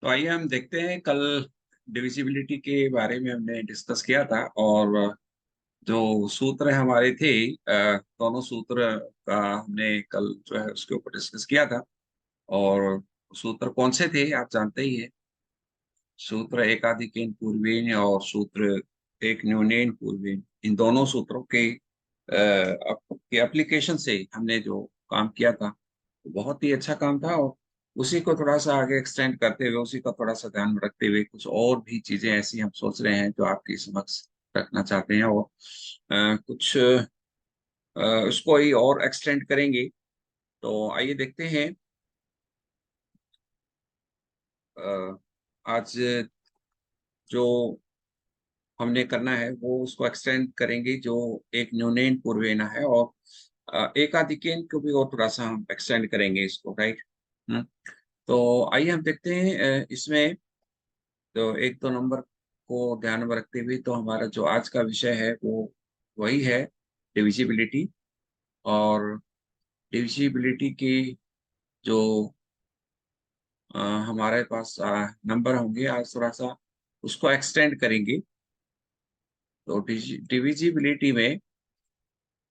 तो आइए हम देखते हैं। कल डिविजिबिलिटी के बारे में हमने डिस्कस किया था, और जो सूत्र हमारे थे, दोनों सूत्र का हमने कल जो है उसके ऊपर डिस्कस किया था। और सूत्र कौन से थे आप जानते ही हैं। सूत्र एकाधिकेन पूर्वेन और सूत्र एक न्यूनेन पूर्वेन, इन दोनों सूत्रों के एप्लीकेशन से हमने जो काम किया था वो बहुत ही अच्छा काम था। और उसी को थोड़ा सा आगे एक्सटेंड करते हुए, उसी का थोड़ा सा ध्यान में रखते हुए, कुछ और भी चीजें ऐसी हम सोच रहे हैं जो आपके समक्ष रखना चाहते हैं। और कुछ उसको ही और एक्सटेंड करेंगे। तो आइए देखते हैं। अ, आज जो हमने करना है वो उसको एक्सटेंड करेंगे, जो एक न्यूनेन पूर्वेना है, और एकाधिकेन को भी और थोड़ा सा हम एक्सटेंड करेंगे इसको, राइट। तो आइए हम देखते हैं। इसमें तो एक दो नंबर को ध्यान में रखते हुए, तो हमारा जो आज का विषय है वो वही है, डिविजिबिलिटी। और डिविजिबिलिटी की जो हमारे पास नंबर होंगे, आज थोड़ा सा उसको एक्सटेंड करेंगे। तो डिविजिबिलिटी में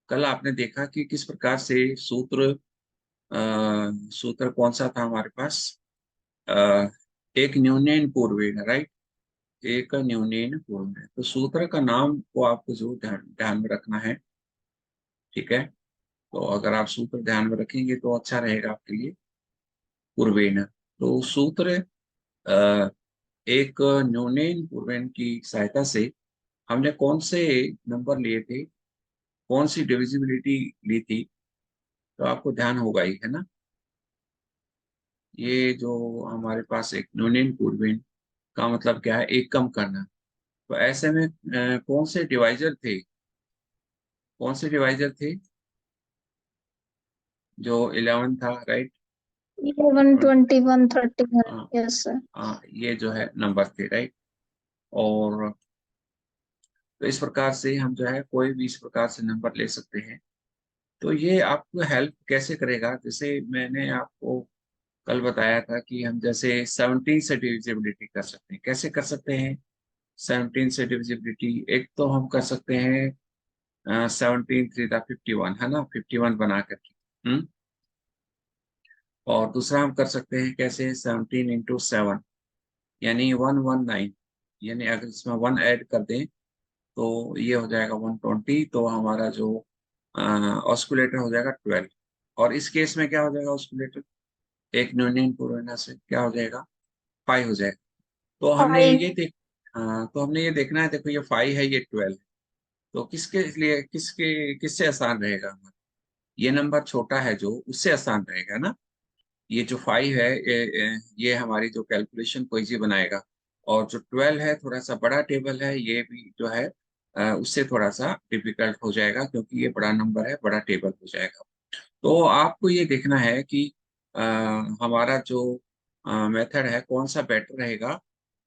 कल आपने देखा कि किस प्रकार से सूत्र कौन सा था हमारे पास। अ, एक न्यूनेन पूर्वेन, राइट। एक न्यूनेन पूर्वेन, तो सूत्र का नाम को आपको जो ध्यान ध्यान में रखना है। ठीक है। तो अगर आप सूत्र ध्यान में रखेंगे तो अच्छा रहेगा आपके लिए। पूर्वेन, तो सूत्र अ, एक न्यूनेन पूर्वेन की सहायता से हमने कौन से नंबर लिए थे, कौन सी डिविजिबिलिटी ली थी, तो आपको ध्यान होगा ही, है ना। ये जो हमारे पास एक न्यूनेन पूर्वेन का मतलब क्या है, एक कम करना। तो ऐसे में कौन से डिवाइजर थे, कौन से डिवाइजर थे, जो 11 था, राइट। 11, 21, 31। हाँ। Yes sir. हाँ, ये जो है नंबर थे, राइट। और तो इस प्रकार से हम जो है कोई भी इस प्रकार से नंबर ले सकते हैं। तो ये आपको हेल्प कैसे करेगा, जैसे मैंने आपको कल बताया था कि हम जैसे 17 से डिविजिबिलिटी कर सकते हैं। कैसे कर सकते हैं 17 से डिविजिबिलिटी? एक तो हम कर सकते हैं 17 3 51, है ना, 51 बना करके। और दूसरा हम कर सकते हैं कैसे, 17 × 7, यानी 119। यानी अगर इसमें 1 ऐड कर दें तो ये हो जाएगा 120। तो हमारा जो ऑस्कुलेटर हो जाएगा 12। और इस केस में क्या हो जाएगा ऑस्कुलेटर, एक न्यूनियन पूर्वना से क्या हो जाएगा, 5 हो जाएगा। तो हमने फाइव। ये देख तो हमने ये देखना है, देखो ये 5 है, ये 12 है। तो किसके लिए, किससे आसान रहेगा हमारा? ये नंबर छोटा है जो, उससे आसान रहेगा ना। ये जो 5 है, ये हमारी जो कैलकुलेशन को इजी बनाएगा। और जो 12 है थोड़ा सा बड़ा टेबल है, ये भी जो है उससे थोड़ा सा डिफिकल्ट हो जाएगा, क्योंकि ये बड़ा नंबर है, बड़ा टेबल हो जाएगा। तो आपको ये देखना है कि अ, हमारा जो मेथड है कौन सा बेटर रहेगा।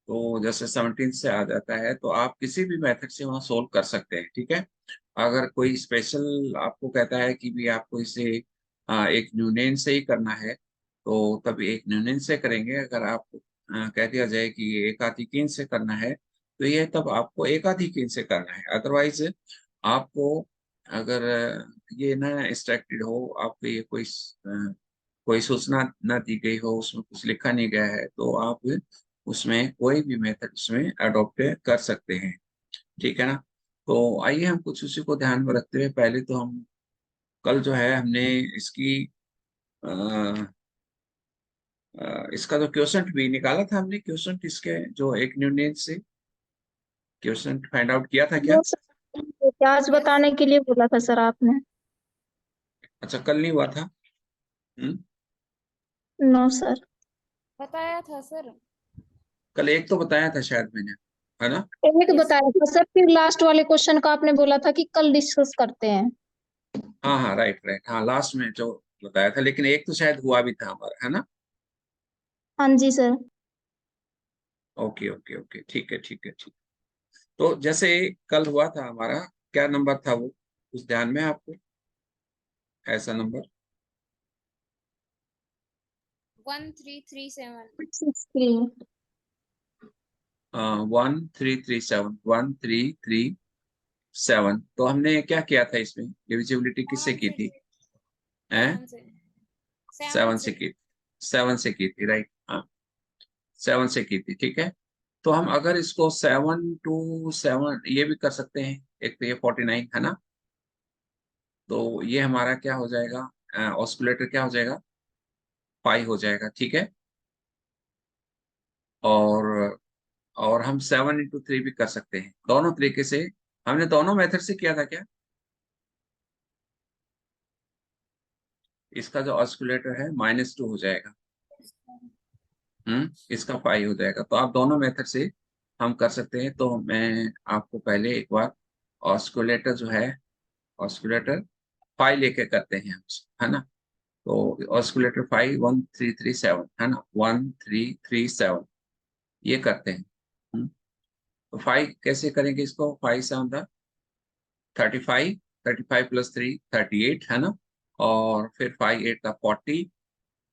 तो जैसे 17 से आ जाता है, तो आप किसी भी मेथड से वहाँ सोल्व कर सकते हैं, ठीक है। अगर कोई स्पेशल आपको कहता है कि भी आपको इसे एक न्यूनेन से ही करना है, तो तब एक न्यूनेन से करेंगे। अगर आपको कह दिया जाए कि ये एकाधिकीन से करना है, तो ये तब आपको एकाधिकीन से करना है। अदरवाइज आपको, अगर ये ना इंस्ट्रक्टेड हो, आपको ये कोई सूचना ना दी गई हो, उसमें कुछ लिखा नहीं गया है, तो आप उसमें कोई भी मेथड उसमें अडॉप्ट कर सकते हैं। ठीक है ना। तो आइए हम कुछ उसी को ध्यान में रखते हुए, पहले तो हम कल जो है हमने इसकी अ, इसका जो क्वेश्चन भी निकाला था हमने, क्वेश्चन इसके जो एक न्यूनेन से क्वेश्चन फाइंड आउट किया था क्या? वो सर आज बताने के लिए बोला था सर आपने। अच्छा, कल नहीं हुआ था। हम्म। No sir. बताया था सर। कल एक तो बताया था शायद मैंने, है ना। एक यस। बताया था सर, फिर लास्ट वाले क्वेश्चन का आपने बोला था कि कल डिस्कस करते हैं। हाँ हाँ, राइट राइट, हाँ लास्ट में जो बताया था, लेकिन एक तो शायद हुआ भी था हमारा, है ना। हाँ जी सर। ओके ओके ओके, ठीक है ठीक है ठीक। तो जैसे कल हुआ था हमारा, क्या नंबर था वो, कुछ ध्यान में है आपको ऐसा नंबर? 1337। 63। 1337, 1337। तो हमने क्या किया था इसमें, डिविजिबिलिटी किससे की थी? हैं? 7 से की, 7 से की थी, राइट। हाँ, 7 से की थी, ठीक है। तो हम अगर इसको 7 to 7 ये भी कर सकते हैं, एक तो ये 49 है ना, तो ये हमारा क्या हो जाएगा, ऑस्कुलेटर क्या हो जाएगा, पाई हो जाएगा, ठीक है। और और हम 7 into 3 भी कर सकते हैं, दोनों तरीके से। हमने दोनों मेथड से किया था क्या? इसका जो ऑस्कुलेटर है -2 हो जाएगा, इसका पाई हो जाएगा। तो आप दोनों मेथड से हम कर सकते हैं। तो मैं आपको पहले एक बार ऑस्कुलेटर जो है, ऑस्कुलेटर पाई लेके करते हैं हम, है ना। तो ऑस्कुलेटर पाई 1337 है ना, 1337 ये करते हैं। तो 5 कैसे करेंगे इसको, 5 से हम 35, 35 + 3 38 है ना। और फिर 5 8 का 40,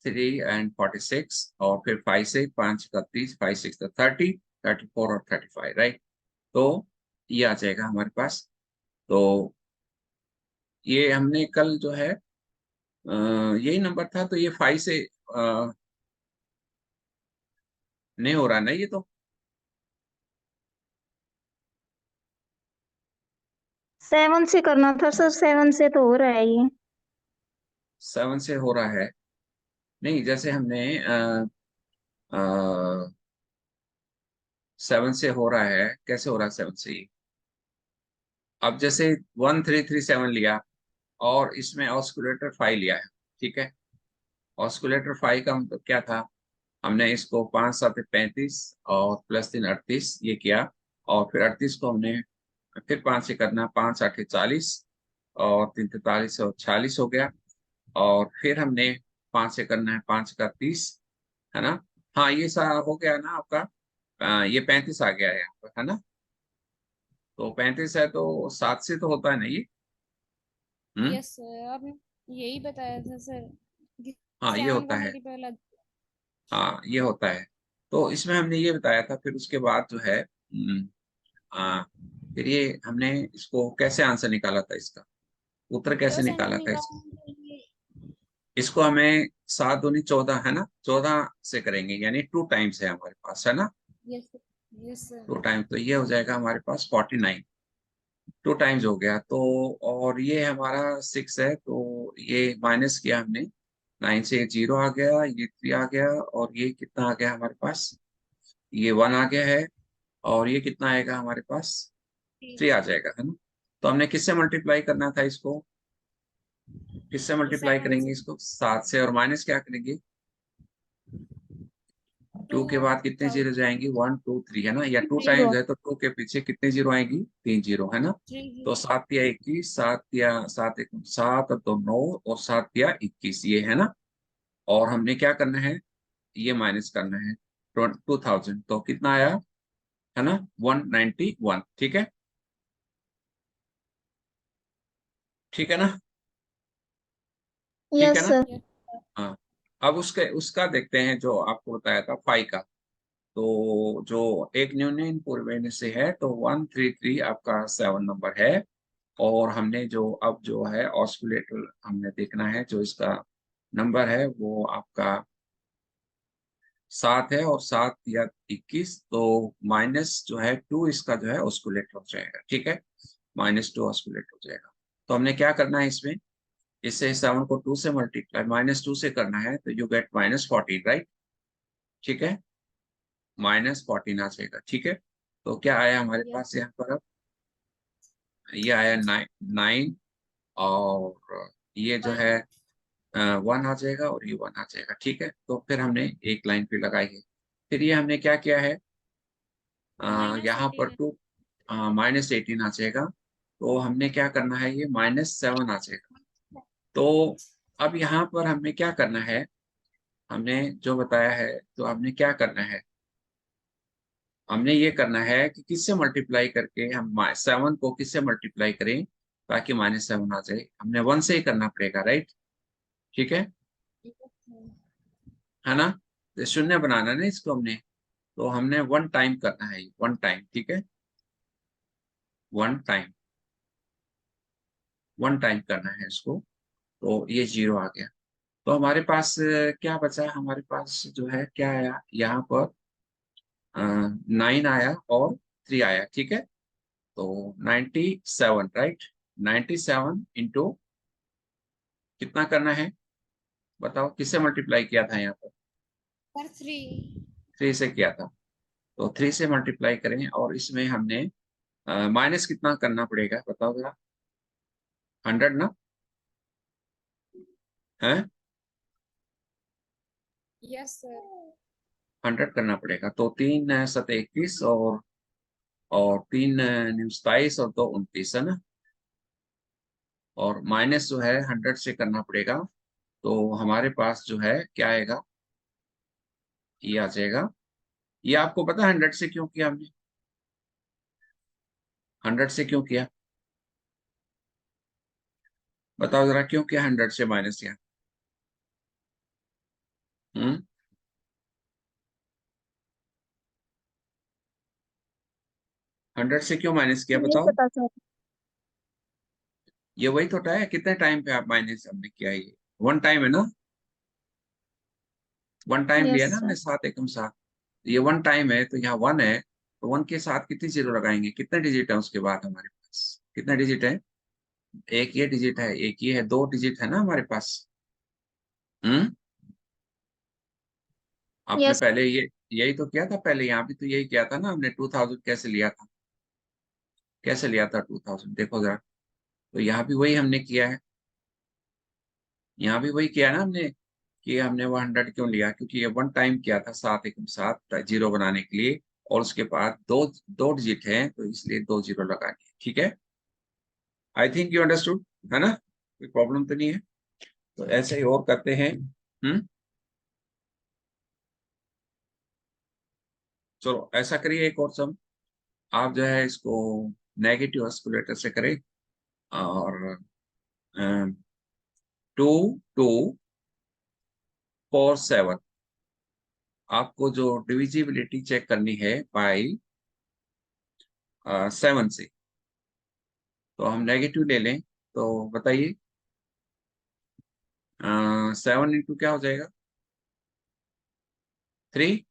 3 and 46, और फिर 5 से 5 का 30, 5 6 का 30, 34 और 35, राइट। तो ये आ जाएगा हमारे पास। तो ये हमने कल जो है यही नंबर था, तो ये 5 से नहीं हो रहा ना ये तो। 7 से करना था सर, 7 से तो हो रहा है ये। 7 से हो रहा है, नहीं जैसे हमने 7 से हो रहा है, कैसे हो रहा है 7 से ये? अब जैसे 1337 लिया और इसमें ऑस्कुलेटर 5 लिया है, ठीक है। ऑस्कुलेटर 5 का मतलब क्या था, हमने इसको 5 7 35 और +3 38 ये किया। और फिर 38 को हमने फिर 5 से करना, 5 8 40 और 3 43 और 46 हो गया। और फिर हमने 5 से करना है, 5 का 30 है ना। हाँ ये सा हो गया ना आपका, ये 35 आ गया है यहाँ पर, है ना। तो 35 है तो 7 से तो होता है ना ये। हम्म। यस सर, आपने यही बताया था सर कि हाँ ये 7 होता का है, मल्टीपल। हाँ ये होता है। तो इसमें हमने ये बताया था, फिर उसके बाद जो है फिर ये हमने इसको कैसे आंसर निकाला था, इसका उत्तर कैसे परसेंट निकाला था इसका। निकालने के लिए। इसको हमें 7 दूनी 14 है ना, 14 से करेंगे, यानी 2 टाइम्स है हमारे पास, है ना। Yes yes sir. 2 टाइम्स, तो ये हो जाएगा हमारे पास 49, 2 टाइम्स हो गया तो। और ये हमारा 6 है, तो ये माइनस किया हमने, 9 से 0 आ गया, ये 3 आ गया, और ये कितना आ गया हमारे पास, ये 1 आ गया है। और ये कितना आएगा हमारे पास, 3 आ जाएगा, है ना। तो हमने किससे मल्टीप्लाई करना था इसको, किससे मल्टीप्लाई 7 करेंगे से इसको, 7 से, और माइनस क्या करेंगे, 2 के बाद कितने 2000 जीरो जाएंगी, 1 2 3 है ना, या 2 जीरो। टाइम्स है तो 2 के पीछे कितने जीरो आएंगी, 3 जीरो, है ना। 3 तो 7 या 21, 7 या 7 1 7 और 2 9, और 7 या 21 ये है ना। और हमने क्या करना है, ये माइनस करना है 2000, तो कितना आया, है ना, 191, ठीक है, ठीक है ना, ठीक है यस ना। सर। हाँ, अब उसके उसका देखते हैं जो आपको बताया था फाई का। तो जो एक न्यून पूर्वेन से है, तो 133 आपका 7 नंबर है। और हमने जो अब जो है ऑस्कुलेटर हमने देखना है, जो इसका नंबर है वो आपका 7 है, और 7 या 21, तो माइनस जो है 2 इसका जो है ऑस्कुलेटर हो जाएगा, ठीक है, -2 ऑस्कुलेटर हो जाएगा। तो हमने क्या करना है इसमें, इससे 7 को 2 से मल्टीप्लाई -2 से करना है, तो यू गेट -14, राइट, ठीक है, -14 आ जाएगा, ठीक है। तो क्या आया हमारे यस पास यहाँ पर, अब ये आया 9, और ये जो 1। है 1 आ जाएगा, और ये 1 आ जाएगा, ठीक है। तो फिर हमने एक लाइन पे लगाई है। फिर ये हमने क्या किया है, यहाँ पर -18 टू -18 आ जाएगा। तो हमने क्या करना है, ये -7 आ जाएगा। तो अब यहाँ पर हमने क्या करना है, हमने जो बताया है, तो हमने क्या करना है, हमने ये करना है कि किससे मल्टीप्लाई करके हम 7 को किससे मल्टीप्लाई करें ताकि -7 आ जाए, हमने 1 से ही करना पड़ेगा, राइट, ठीक है ना। तो शून्य बनाना ना इसको हमने, तो हमने वन टाइम करना है, वन टाइम, ठीक है, वन टाइम, वन टाइम करना है इसको। तो ये 0 आ गया। तो हमारे पास क्या बचा है, हमारे पास जो है क्या आया यहाँ पर, 9 आया और 3 आया, ठीक है। तो 97, राइट, 97 इंटू कितना करना है बताओ, किससे मल्टीप्लाई किया था यहाँ पर, सर 3। 3 से किया था। तो 3 से मल्टीप्लाई करें और इसमें हमने माइनस कितना करना पड़ेगा बताओ जरा, 100 ना है, यस सर। 100 करना पड़ेगा। तो 3 7 21 और 3 9 27 और 2 29 है ना, और माइनस जो है 100 से करना पड़ेगा। तो हमारे पास जो है क्या आएगा, ये आ जाएगा। ये आपको पता है 100 से क्यों किया हमने, 100 से क्यों किया बताओ जरा, क्यों किया 100 से माइनस किया, हम्म, 100 से क्यों माइनस किया नहीं बताओ। पता सर। ये वही तो है, कितने टाइम पे आप माइनस हमने किया, ये वन टाइम है ना, वन टाइम लिया यस ना हमने, सर। 7 एकम 7। ये वन टाइम है तो यहाँ 1 है, तो 1 के साथ कितनी जीरो लगाएंगे, कितने डिजिट है उसके बाद हमारे पास, कितने डिजिट है, एक ये डिजिट है, एक ये है, 2 डिजिट है ना हमारे पास। हम्म, आपने यस। पहले ये यही तो किया था, पहले यहाँ भी तो यही किया था ना हमने, 2000 कैसे लिया था, कैसे लिया था 2000 देखो जरा। तो यहाँ भी वही हमने किया है, यहाँ भी वही किया है ना हमने, कि हमने वो 100 क्यों लिया, क्योंकि ये वन टाइम किया था, 7 एकम 7 जीरो बनाने के लिए, और उसके बाद दो दो डिजिट है तो इसलिए 2 जीरो लगा दिए, ठीक है। आई थिंक यू अंडरस्टूड, है ना, कोई प्रॉब्लम तो नहीं है। तो ऐसे ही और करते हैं। चलो ऐसा करिए, एक और सम आप जो है इसको नेगेटिव ऑस्कुलेटर से करें, और 2247 आपको जो डिविजिबिलिटी चेक करनी है बाई 7 से, तो हम नेगेटिव ले लें, तो बताइए 7 इंटू क्या हो जाएगा, 3।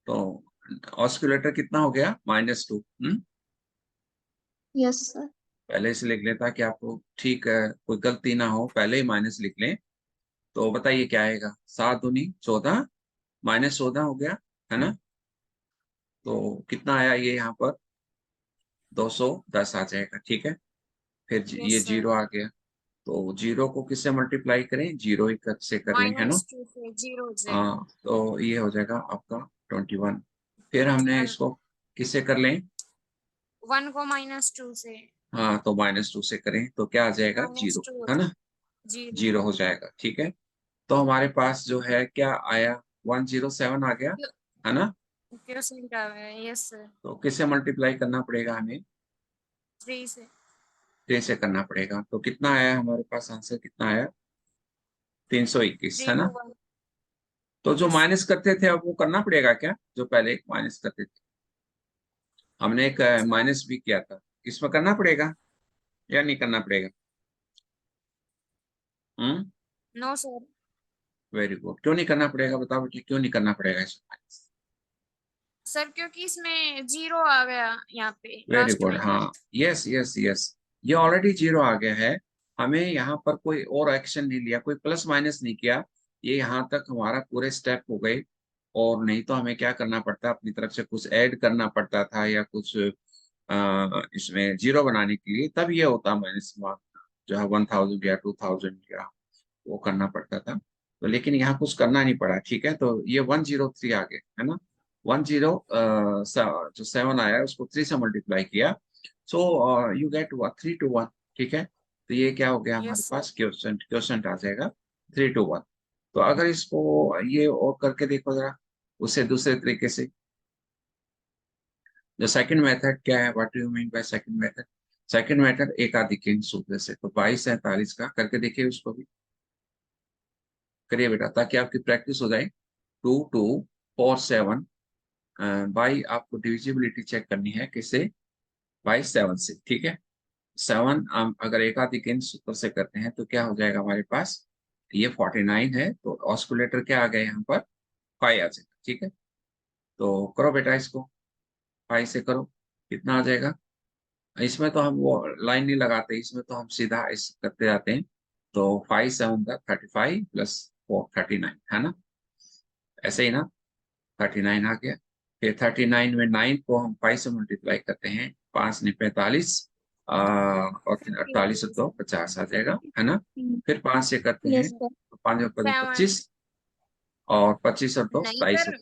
तो ऑस्कुलेटर कितना हो गया, -2। Yes sir. पहले से लिख लें ताकि आपको ठीक है, कोई गलती ना हो, पहले ही माइनस लिख लें। तो बताइए क्या आएगा, 7 दूनी 14, -14 हो गया, है ना। तो कितना आया ये यहाँ पर, 210 आ जाएगा, ठीक है। फिर ये यस सर। 0 आ गया। तो 0 को किससे मल्टीप्लाई करें, 0 ही से कर लें, है ना। -2 से 0 हो जाएगा। हाँ, तो ये हो जाएगा आपका 21। फिर हमने 21। इसको किससे कर लें, 1 को -2 से। हाँ, तो -2 से करें तो क्या आ जाएगा, 0, -2 हो है ना, जाएगा। 0। 0 हो जाएगा, ठीक है। तो हमारे पास जो है क्या आया, 107 आ गया, है ना। क्वेश्चन का है, यस सर। तो किससे मल्टीप्लाई करना पड़ेगा हमें, 3 से। 3 से करना पड़ेगा। तो कितना आया हमारे पास, आंसर कितना आया, 321, 3 है to ना। 1। तो जो यस सर। माइनस करते थे अब वो करना पड़ेगा क्या, जो पहले एक माइनस करते थे, हमने एक माइनस भी किया था, इसमें करना पड़ेगा या नहीं करना पड़ेगा। हम्म, नो सर। वेरी गुड, क्यों नहीं करना पड़ेगा बताओ बेटे, क्यों नहीं करना पड़ेगा इसमें माइनस। सर क्योंकि इसमें 0 आ गया यहाँ पे वेरी लास्ट गुड, में। हाँ, यस यस यस, ये ऑलरेडी 0 आ गया है। हमें यहाँ पर कोई और एक्शन नहीं लिया, कोई प्लस माइनस नहीं किया, ये यहाँ तक हमारा पूरे स्टेप हो गए। और नहीं तो हमें क्या करना पड़ता, अपनी तरफ से कुछ ऐड करना पड़ता था या कुछ इसमें 0 बनाने के लिए, तब ये होता माइनस मार्क, जो है 1000 या 2000 या वो करना पड़ता था। तो लेकिन यहाँ कुछ करना नहीं पड़ा, ठीक है। तो ये 103 आ गए, है ना, 10 जो 7 आया है उसको 3 से मल्टीप्लाई किया, सो यू गेट 3 to 1, ठीक है। तो ये क्या हो गया हमारे यस सर। पास, क्वेश्चन क्वेश्चन आ जाएगा 3 to 1। तो अगर इसको ये और करके देखो जरा, उससे दूसरे तरीके से, जो सेकंड मेथड क्या है, what do you mean by second method, second method एक आधी किंग सूत्र से, तो 22 47 का करके देखिए, उसको भी करिए बेटा, ताकि आपकी प्रैक्टिस हो जाए। 2247 बाई, आपको डिविजिबिलिटी चेक करनी है किससे, बाई 7 से, ठीक है। 7 अगर एकाधिक सूत्र से करते हैं तो क्या हो जाएगा हमारे पास, ये 49 है, तो ऑस्कुलेटर क्या आ गया यहाँ पर, 5 आ जाएगा, ठीक है। तो करो बेटा इसको, 5 से करो, कितना आ जाएगा। इसमें तो हम वो लाइन नहीं लगाते, इसमें तो हम सीधा इस करते जाते हैं। तो 5 7 35 प्लस 4 39 है ना, ऐसे ही ना, 39 आ गया। फिर 39 में 9 को हम 5 से मल्टीप्लाई करते हैं, 5 ने 45 और 48 तो 50 आ जाएगा, है ना। फिर 5 से करते हैं यस सर। तो 5 और 7 25 और 25 और 2 नहीं 27। सर,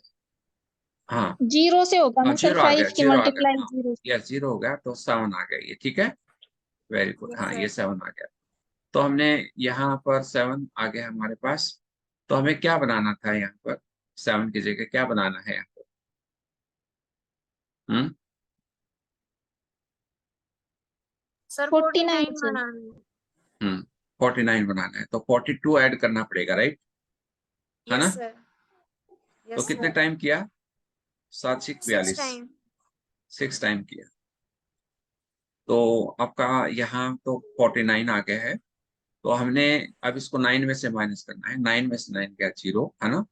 हाँ जीरो से होगा ना सर, जीरो आ गया, 5 की जीरो आ गया, मल्टीप्लाई हाँ, जीरो। यस जीरो हो गया तो 7 आ गया ये, ठीक है। वेरी गुड, यस हाँ ये सर। 7 आ गया। तो हमने यहाँ पर 7 आ गया हमारे पास। तो हमें क्या बनाना था यहाँ पर, 7 की जगह क्या बनाना है यहाँ पर, हम्म सर 49 49 से। बनाना है। 49 बनाना है, तो 42 ऐड करना पड़ेगा, राइट, है ना। Yes sir. तो यस कितने सर। टाइम किया, 7 6 6 42, टाइम। 6 टाइम किया। तो आपका यहाँ तो 49 आ गया है। तो हमने अब इसको 9 में से माइनस करना है, 9 में से 9 गया 0, है ना।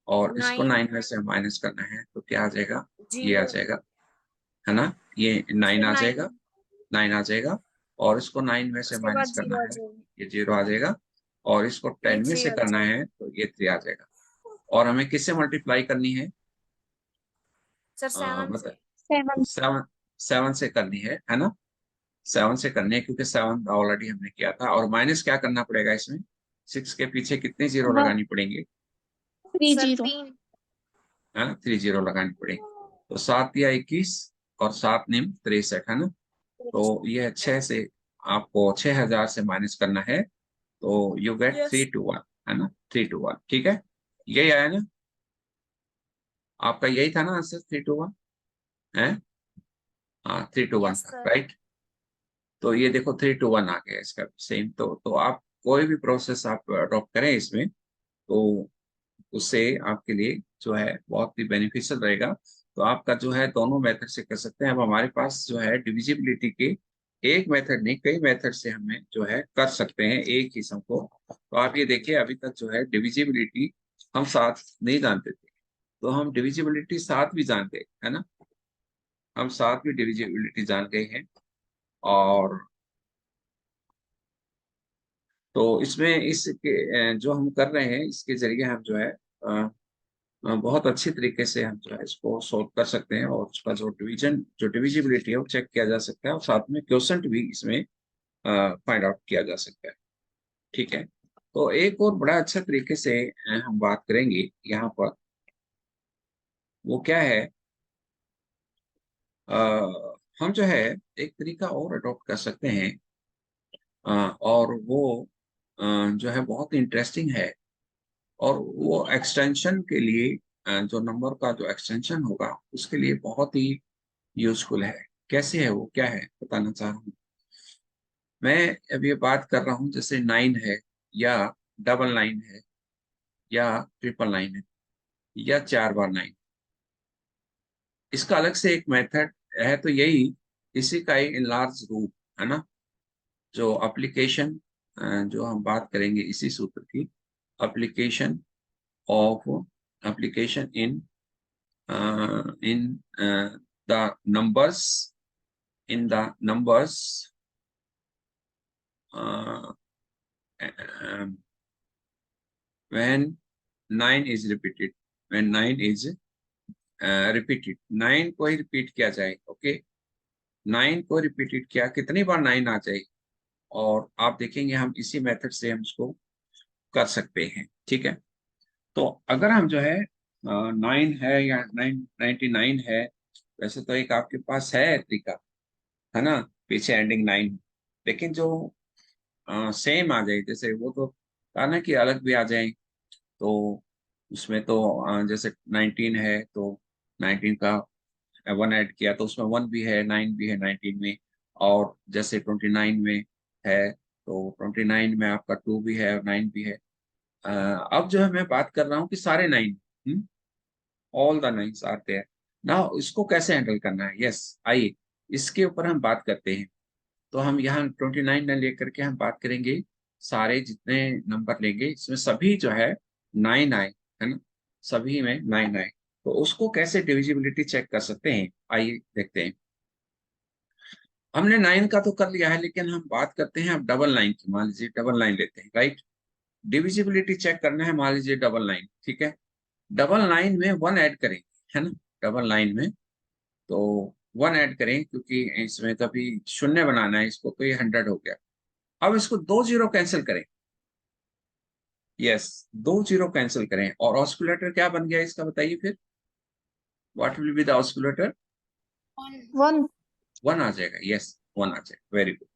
और इसको 9 9 में से माइनस करना है तो क्या आ जाएगा, ये आ 0। जाएगा, है ना। ये 9 फिर आ 9 जाएगा, 9 आ जाएगा। और इसको 9 में से उसके माइनस बाद करना 0 आ है, जाएगी। ये 0 आ जाएगा। और इसको ये 10 में 3 से आ करना जाएगी। है तो ये 3 आ जाएगा। और हमें किससे मल्टीप्लाई करनी है, सर 7 बता, से। 7। 7, 7 से करनी है ना। 7 से करनी है क्योंकि 7 ऑलरेडी हमने किया था। और माइनस क्या करना पड़ेगा इसमें, 6 के पीछे कितनी जीरो लगानी पड़ेंगी, 3 सर 0। 3। है ना, 3 जीरो लगानी पड़ेगी। तो 7 या 21 और 7 निम 63, है ना। तो यह 6 से, आपको 6000 से माइनस करना है, तो यू गेट यस। 321, है ना, 321, ठीक है। यही आया ना, आपका यही था ना आंसर, 321 है, हाँ 321 यस था, सर। राइट। तो ये देखो 321 आ गया इसका सेम। तो आप कोई भी प्रोसेस आप अडॉप्ट करें इसमें, तो उससे आपके लिए जो है बहुत ही बेनिफिशियल रहेगा। तो आपका जो है दोनों मेथड से कर सकते हैं। अब हमारे पास जो है डिविजिबिलिटी के एक मेथड नहीं, कई मेथड से हमें जो है कर सकते हैं एक ही सम को। तो आप ये देखिए, अभी तक जो है डिविजिबिलिटी हम 7 नहीं जानते थे, तो हम डिविजिबिलिटी 7 भी जान गए, है ना। हम 7 भी डिविजिबिलिटी जान गए हैं। और तो इसमें इसके जो हम कर रहे हैं इसके जरिए हम जो है बहुत अच्छी तरीके से हम जो है इसको सोल्व कर सकते हैं। और उसका जो डिविजिबिलिटी है वो चेक किया जा सकता है, और साथ में क्वोशंट भी इसमें फाइंड आउट किया जा सकता है, ठीक है। तो एक और बड़ा अच्छा तरीके से हम बात करेंगे यहाँ पर, वो क्या है, अ, हम जो है एक तरीका और अडॉप्ट कर सकते हैं, और वो जो है बहुत इंटरेस्टिंग है। और वो एक्सटेंशन के लिए जो नंबर का जो एक्सटेंशन होगा उसके लिए बहुत ही यूजफुल है। कैसे है वो, क्या है, बताना चाह रहा हूँ। मैं अब ये बात कर रहा हूँ, जैसे 9 है, या 999 है, या 999 है, या 4 बार 9। इसका अलग से एक मेथड है, तो यही इसी का एक इनलार्ज रूप, है ना। जो एप्लीकेशन, जो हम बात करेंगे इसी सूत्र की, application of application in the numbers in the numbers uh, um, when 9 is repeated, when 9 is repeated, 9 को ही रिपीट किया जाए, ओके। 9 को रिपीटेड किया, कितनी बार 9 आ जाए, और आप देखेंगे हम इसी मेथड से हम इसको कर सकते हैं, ठीक है। तो अगर हम जो है 9 है या 999 है, वैसे तो एक आपके पास है तरीका, है ना, पीछे एंडिंग 9, लेकिन जो सेम आ जाए, जैसे वो तो कहा ना कि अलग भी आ जाए, तो उसमें तो जैसे 19 है तो 19 का 1 ऐड किया तो उसमें 1 भी है, 9 भी है 19 में। और जैसे 29 में है तो 29 में आपका 2 भी है और 9 भी है। अब जो है मैं बात कर रहा हूँ कि सारे 9, all the nines are there. Now इसको कैसे हैंडल करना है? यस, आइए इसके ऊपर हम बात करते हैं। तो हम यहाँ 29 न लेकर के हम बात करेंगे, सारे जितने नंबर लेंगे इसमें सभी जो है 9 आए, है ना, सभी में 9 आए। तो उसको कैसे डिविजिबिलिटी चेक कर सकते हैं, आइए देखते हैं। हमने 9 का तो कर लिया है, लेकिन हम बात करते हैं अब डबल 9 की। मान लीजिए डबल 9 लेते हैं, राइट। डिविजिबिलिटी चेक करना है, मान लीजिए डबल 9, ठीक है। डबल 9 में 1 ऐड करेंगे, है ना, डबल 9 में तो 1 ऐड करें, क्योंकि इसमें कभी शून्य बनाना है इसको, तो ये 100 हो गया। अब इसको 2 जीरो कैंसिल करें, यस, 2 जीरो कैंसिल करें, और ऑस्कुलेटर क्या बन गया इसका, बताइए फिर। What will be the oscillator? 1। 1 आ जाएगा, यस, 1 आ जाएगा, वेरी गुड।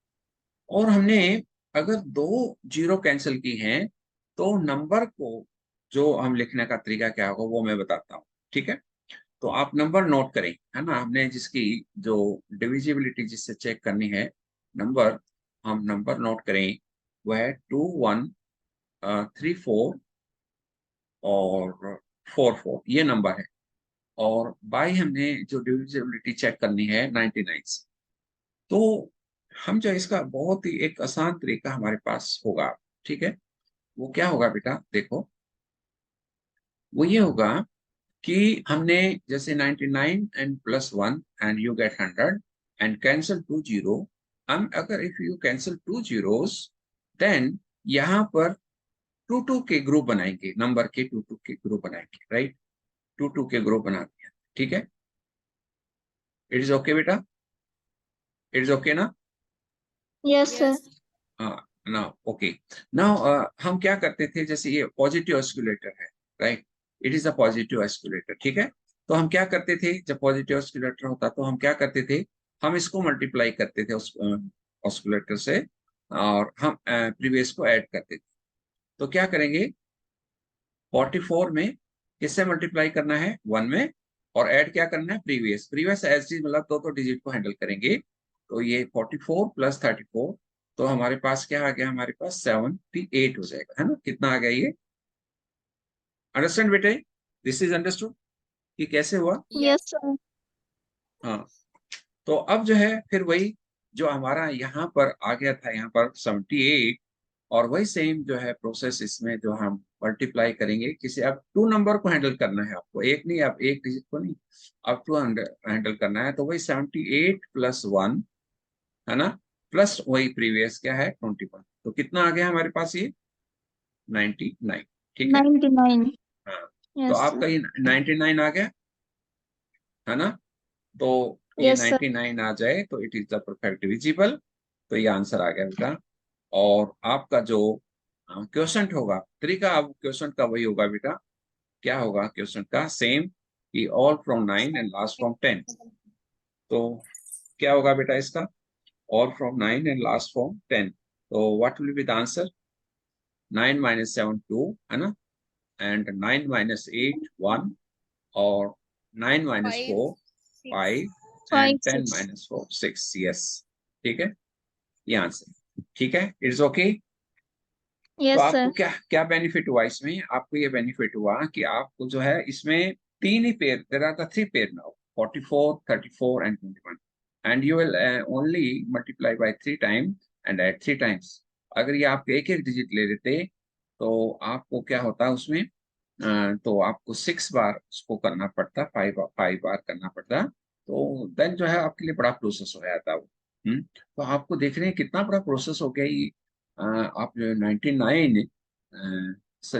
और हमने अगर 2 जीरो कैंसिल की हैं, तो नंबर को जो हम लिखने का तरीका क्या होगा वो मैं बताता हूँ, ठीक है। तो आप नंबर नोट करें, है ना, हमने जिसकी जो डिविजिबिलिटी जिससे चेक करनी है नंबर, हम नंबर नोट करें, वह है 2 1 3 4 और 4 4, ये नंबर है। और बाई हमने जो डिविजिबिलिटी चेक करनी है 99 से। तो हम जो इसका बहुत ही एक आसान तरीका हमारे पास होगा, ठीक है। वो क्या होगा बेटा, देखो, वो ये होगा कि हमने जैसे 99 and plus 1 and you get 100 and cancel 2 zero. हम अगर if you cancel 2 zeros, then यहाँ पर 2 2 के ग्रुप बनाएंगे, नंबर के 2 2 के ग्रुप बनाएंगे, राइट। 2 2 के ग्रुप बना दिया, ठीक है। इट इज ओके बेटा, इट इज ओके ना? Yes, sir. Yes. हाँ ना, ओके। नाउ हम क्या करते थे, जैसे ये पॉजिटिव ऑस्कुलेटर है, right, it is a positive oscillator, ठीक है। तो हम क्या करते थे, जब पॉजिटिव ऑस्कुलेटर होता तो हम क्या करते थे, हम इसको मल्टीप्लाई करते थे उस ऑस्कुलेटर से, और हम प्रीवियस को ऐड करते थे। तो क्या करेंगे, 44 में किससे मल्टीप्लाई करना है, 1 में, और ऐड क्या करना है, प्रीवियस। प्रीवियस एज डी मतलब दो डिजिट को हैंडल करेंगे। तो ये 44 प्लस 34, तो हमारे पास क्या आ गया, हमारे पास 78 हो जाएगा, है ना। कितना आ गया ये, अंडरस्टैंड बेटे, दिस इज अंडरस्टूड कि कैसे हुआ। Yes, sir. हाँ, तो अब जो है फिर वही जो हमारा यहाँ पर आ गया था, यहाँ पर 78, और वही सेम जो है प्रोसेस इसमें जो हम मल्टीप्लाई करेंगे किसी, अब 2 नंबर को हैंडल करना है आपको, एक नहीं, अब एक डिजिट को नहीं, अब 2 हैंडल करना है। तो वही 78 प्लस 1, है ना, प्लस वही प्रीवियस क्या है 21, तो कितना आ गया हमारे पास ये 99, ठीक है। 99. हाँ, तो Yes, sir. आपका ये 99 आ गया, है ना। तो ये Yes, sir. 99 आ जाए तो it is the perfect divisible, तो ये आंसर आ गया बेटा। और आपका जो क्वेश्चन होगा, तरीका अब क्वेश्चन का वही होगा बेटा, क्या होगा क्वेश्चन का, सेम, कि all from 9 and last from 10। तो क्या होगा बेटा इसका, all from 9 and last from 10। तो what will be the answer, 9 minus 7 2, है ना, एंड 9 माइनस 8 1, और 9 माइनस 5, 4 6. 5, एंड 5, 10 6. माइनस 4 6, यस, ठीक है, ये आंसर, ठीक है, इट्स ओके। तो Yes, आपको sir. क्या क्या बेनिफिट हुआ इसमें, आपको ये बेनिफिट हुआ कि आपको जो है इसमें 3 ही pair, there are the 3 pair now, 44 34 and 21, and you will only multiply by 3 time and add 3 times. अगर ये आप एक एक डिजिट ले लेते तो आपको क्या होता है उसमें, तो आपको 6 बार उसको करना पड़ता, 5 बार करना पड़ता, तो देन जो है आपके लिए बड़ा प्रोसेस हो जाता वो। तो आपको देख रहे हैं कितना बड़ा प्रोसेस हो गया ये। आप जो 99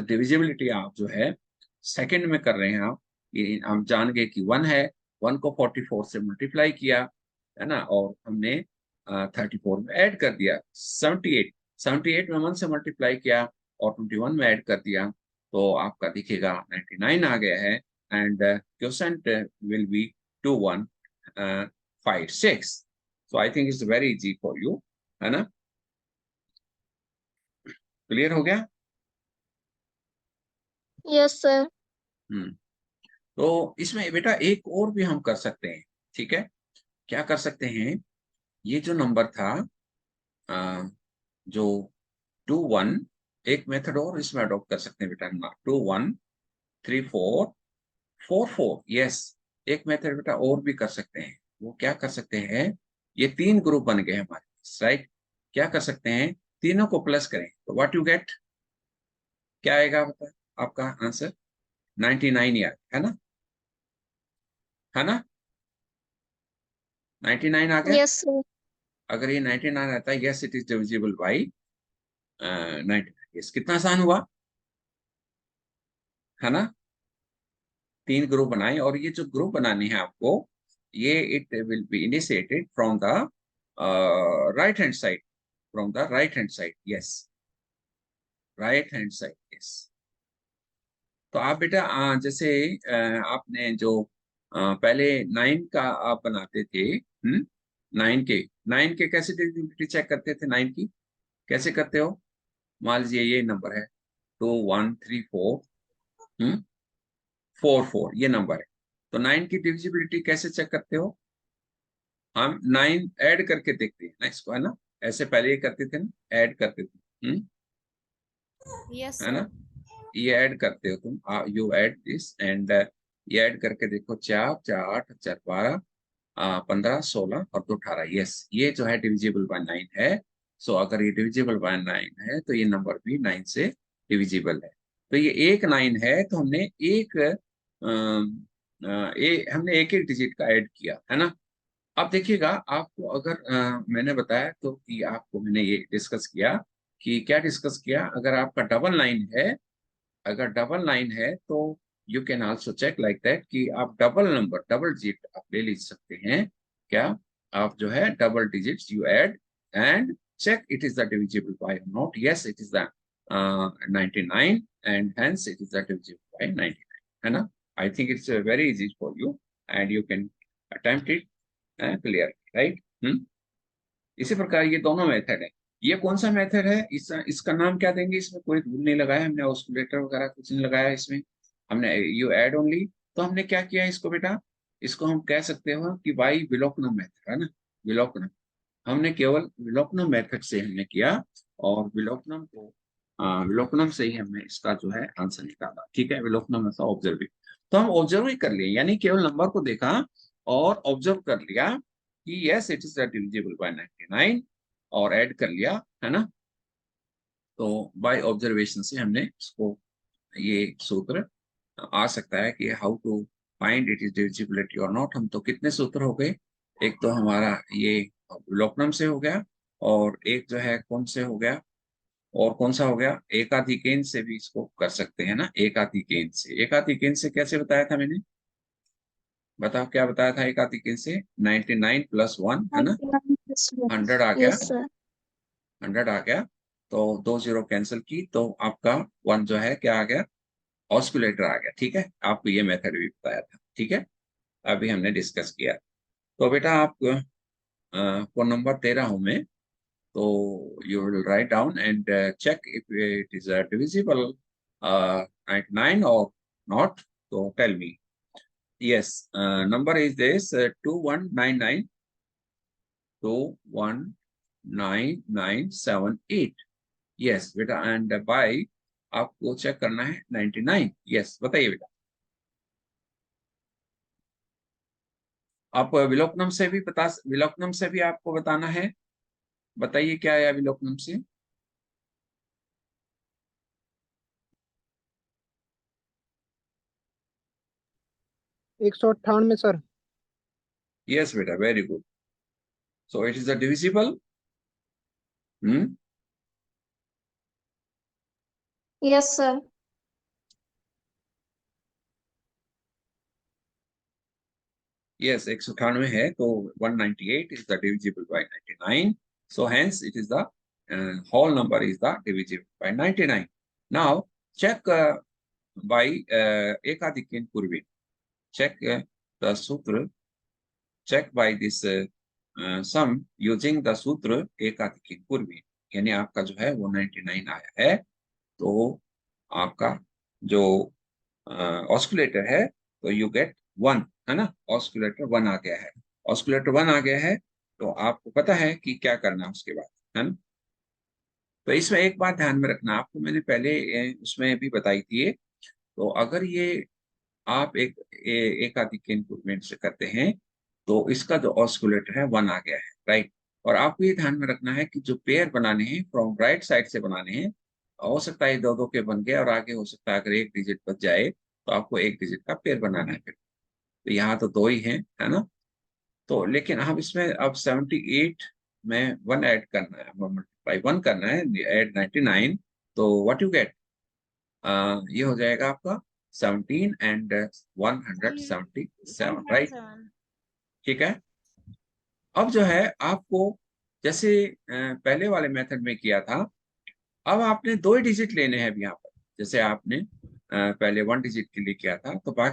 डिविजिबिलिटी आप जो है सेकंड में कर रहे हैं आप, ये हम जान गए कि 1 है, 1 को 44 से मल्टीप्लाई किया, है ना, और हमने 34 में ऐड कर दिया, 78 78 में 1 से मल्टीप्लाई किया और 21 में ऐड कर दिया, तो आपका दिखेगा 99 आ गया है। And question will be 2156। So I think it's very easy for you, है ना, क्लियर हो गया। Yes, sir. हम्म, तो इसमें बेटा एक और भी हम कर सकते हैं, ठीक है। क्या कर सकते हैं, ये जो नंबर था जो 2 1, एक मेथड और इसमें अडॉप्ट कर सकते हैं बेटा, 2 1 3 4 4 4, यस। एक मेथड बेटा और भी कर सकते हैं। वो क्या कर सकते हैं, ये 3 ग्रुप बन गए हमारे पास, राइट। क्या कर सकते हैं, तीनों को प्लस करें तो व्हाट यू गेट, क्या आएगा बता आपका आंसर, 99 यार, है ना 99 आ गया। Yes sir. अगर ये 99 आता है, yes it is divisible by 99, yes. कितना आसान हुआ, है ना। 3 ग्रुप बनाए, और ये जो ग्रुप बनाने हैं आपको, ये it will be initiated from the right hand side, from the right hand side, yes, right hand side, yes. तो आप बेटा जैसे आपने जो पहले 9 का आप बनाते थे, 9 के कैसे डिविजिबिलिटी चेक करते थे, 9 की कैसे करते हो। मान लीजिए ये नंबर है 2134, 44, ये नंबर है। तो 9 की डिविजिबिलिटी कैसे चेक करते हो, हम 9 ऐड करके देखते हैं ना इसको, है ना। ऐसे पहले ये करते थे ना, ऐड करते थे, यस है सर। ना। ये ऐड करते हो तुम, यू ऐड दिस एंड ये ऐड करके देखो, 4 4 8 4 12 15 16 और 2 18, यस, ये जो है डिविजिबल बाय 9 है। सो अगर ये डिविजिबल बाय 9 है तो ये नंबर भी 9 से डिविजिबल है। तो ये एक 9 है, तो हमने हमने एक एक डिजिट का ऐड किया, है ना। अब देखिएगा, आपको अगर मैंने बताया तो कि आपको मैंने ये डिस्कस किया, कि क्या डिस्कस किया, अगर आपका डबल 9 है, अगर डबल 9 है तो you can also check like that, कि आप डबल नंबर, डबल डिजिट आप ले ले सकते हैं। क्या, आप जो है double digits you add and check it is the divisible by और not, yes it is the 99 and hence it is the divisible by 99, है ना। I think it's very easy for you and you can attempt it clear, right. इसी प्रकार ये दोनों method है। ये कौन सा मेथड है, इसका नाम क्या देंगे, इसमें कोई रूल नहीं लगाया हमने, ऑस्कुलेटर वगैरह कुछ नहीं लगाया इसमें, हमने यू ऐड ओनली। तो हमने क्या किया इसको बेटा, इसको हम कह सकते हो कि बाई विलोपनम मेथड, है ना, विलोपनम। हमने केवल विलोपनम मेथड से हमने किया, और विलोपनम को विलोपनम से ही हमने इसका जो है आंसर निकाला, ठीक है। विलोपनम ऐसा ऑब्जर्व, तो हम ऑब्जर्व ही कर लिए, यानी केवल नंबर को देखा और ऑब्जर्व कर लिया कि yes it is divisible by 99, और ऐड कर लिया, है ना। तो बाय ऑब्जर्वेशन से हमने इसको, ये सूत्र आ सकता है कि how to find it is divisibility और नॉट। हम तो कितने सूत्र हो गए, एक तो हमारा ये विलोपनम से हो गया, और एक जो है कौन से हो गया, और कौन सा हो गया, एकाधिकेन से भी इसको कर सकते हैं ना, एकाधिकेन से। एकाधिकेन से कैसे बताया था मैंने, बताओ क्या बताया था एकाधिकेन से, 99 प्लस 1, है ना, 100 आ गया, यस सर। 100 आ गया। तो 2 जीरो कैंसिल की, तो आपका 1 जो है क्या आ गया, ऑस्कुलेटर आ गया, ठीक है। आपको ये मेथड भी बताया था, ठीक है, अभी हमने डिस्कस किया। तो बेटा आप को नंबर 13 हूं मैं, तो you will write down and check if it is divisible 99 और नॉट, तो tell me. Yes, number is this 2199 219978, yes बेटा, एंड बाय आपको चेक करना है 99, यस बताइए बेटा। आप विलोपनम से भी आपको बताना है, बताइए क्या है विलोपनम से। 198 सर। यस बेटा, very good. So it is a divisible, hmm, yes sir. Yes 198 है, तो 198 is the divisible by 99, so hence it is the whole number is the divisible by 99. Now check by ekadikin purvi, check the sutra, check by this sum using the sutra ekadikin purvi, यानी आपका जो है वो 99 आया है। तो आपका जो ऑस्कुलेटर है, तो यू गेट 1, है ना, ऑस्कुलेटर 1 आ गया है, ऑस्कुलेटर 1 आ गया है। तो आपको पता है कि क्या करना है उसके बाद, है ना। तो इसमें एक बात ध्यान में रखना, आपको मैंने पहले उसमें भी बताई थी, तो अगर ये आप एक आदि के इंक्रीमेंट से करते हैं तो इसका जो ऑस्कुलेटर है 1 आ गया है, राइट। और आपको ये ध्यान में रखना है कि जो पेयर बनाने हैं फ्रॉम राइट साइड से बनाने हैं, हो सकता है 2-2 के बन गए और आगे हो सकता है अगर एक डिजिट बच जाए तो आपको एक डिजिट का पेयर बनाना है फिर। तो यहाँ तो 2 ही हैं, है ना। तो लेकिन हम इसमें अब 78 में 1 ऐड करना है, मल्टीप्लाई 1 करना है, ऐड 99, तो व्हाट यू गेट, ये हो जाएगा आपका 17 एंड 177, राइट। 177। ठीक है। अब जो है आपको जैसे पहले वाले मेथड में किया था, अब आपने 2 ही डिजिट लेने हैं अब यहाँ पर। जैसे आपने पहले 1 डिजिट के लिए किया था तो बाकी